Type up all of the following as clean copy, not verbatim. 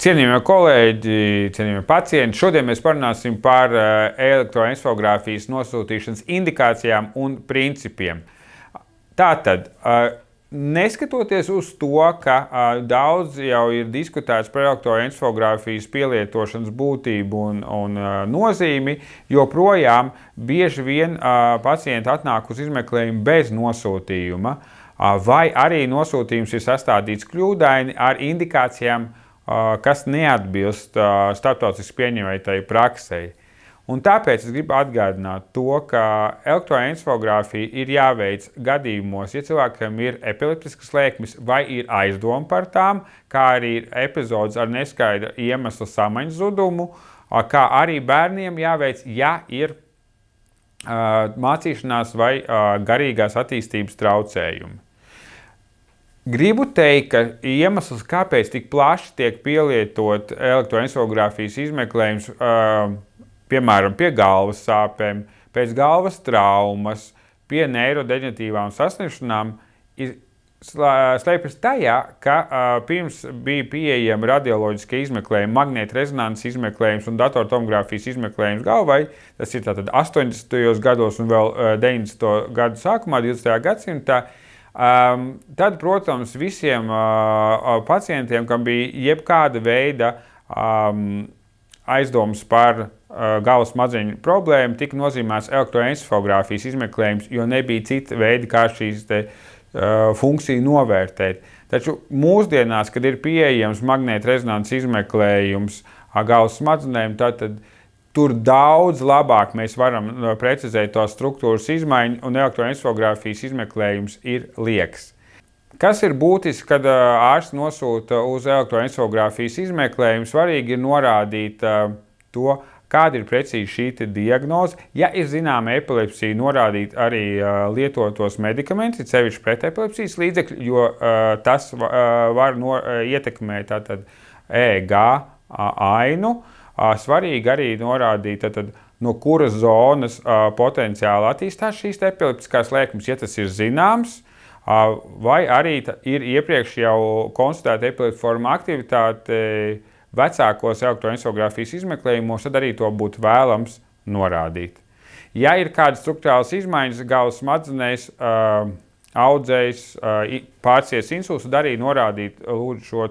Cienījamie kolēģi, cienījamie pacienti, šodien mēs parunāsim par elektroencefalogrāfijas nosūtīšanas indikācijām un principiem. Tātad, neskatoties uz to, ka daudz jau ir diskutēts par elektroencefalogrāfijas pielietošanas būtību un nozīmi, joprojām bieži vien pacienti atnāk uz izmeklējumu bez nosūtījuma, vai arī nosūtījums ir sastādīts kļūdaini ar indikācijām, kas neatbilst starptautiski pieņemtai praksei. Un tāpēc es gribu atgādināt to, ka elektroencefalogrāfija ir jāveic gadījumos, ja cilvēkam ir epileptiskas lēkmes vai ir aizdoma par tām, kā arī ir epizodes ar neskaidra iemesla samaņas zudumu, kā arī bērniem jāveic, ja ir mācīšanās vai garīgās attīstības traucējumi. Gribu teikt, ka iemesls, kāpēc tik plaši tiek pielietot elektroencefalogrāfijas izmeklējums, piemēram, pie galvas sāpēm, pēc galvas traumas, pie neirodeģenatīvām saslimšanām, slēpjas tajā, ka pirms bija pieejami radioloģiskie izmeklējumi, magnētrezonanses izmeklējums un datortomogrāfijas izmeklējums galvai. Tas ir tātad 80. gados un vēl 90. gadu sākumā, 20. gadsimtā. Tad, protams, visiem pacientiem, kam bija jebkāda veida aizdomas par galvas smadzeņu problēmu, tika nozīmēts elektroencefalogrāfijas izmeklējums, jo nebija cita veida, kā šīs funkciju novērtēt. Taču mūsdienās, kad ir pieejams magnētrezonanses izmeklējums galvas smadzenēm, tad tur daudz labāk mēs varam precizēt to struktūras izmaiņu, un elektroencefalogrāfijas izmeklējums ir lieks. Kas ir būtiski, kad ārsts nosūta uz elektroencefalogrāfijas izmeklējumu? Svarīgi ir norādīt to, kāda ir precīzi šī diagnoze. Ja ir zināma epilepsija, norādīt arī lietotos medikamentus, sevišķi pret epilepsijas līdzekļu, jo tas var ietekmēt tātad EEG ainu. Svarīgi arī norādīt, no kuras zonas potenciāli attīstās šīs epileptiskās lēkmes, ja tas ir zināms, vai arī ir iepriekš jau konstatēta epileptiforma aktivitāte vecākos elektroencefalogrāfijas izmeklējumos, tad arī to būtu vēlams norādīt. Ja ir kādas struktūrālas izmaiņas galvas smadzenēs, audzējs, pārcies insults, tad arī norādīt lūdzu šo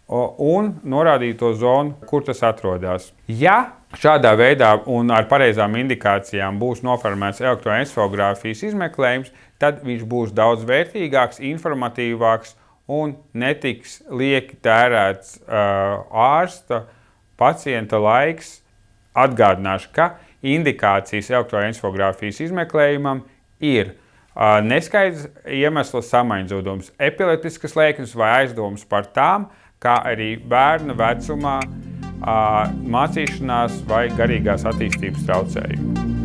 un norādīt to zonu, kur tas atrodas. Ja šādā veidā un ar pareizām indikācijām būs noformēts elektroencefalogrāfijas izmeklējums, tad viņš būs daudz vērtīgāks, informatīvāks un netiks lieki tērēts ārsta, pacienta laiks. Atgādināšu, ka indikācijas elektroencefalogrāfijas izmeklējumam ir neskaidrs iemesla samaņas zudums, epileptiskas lēkmes vai aizdomas par tām, kā arī bērna vecumā mācīšanās vai garīgās attīstības traucējumi.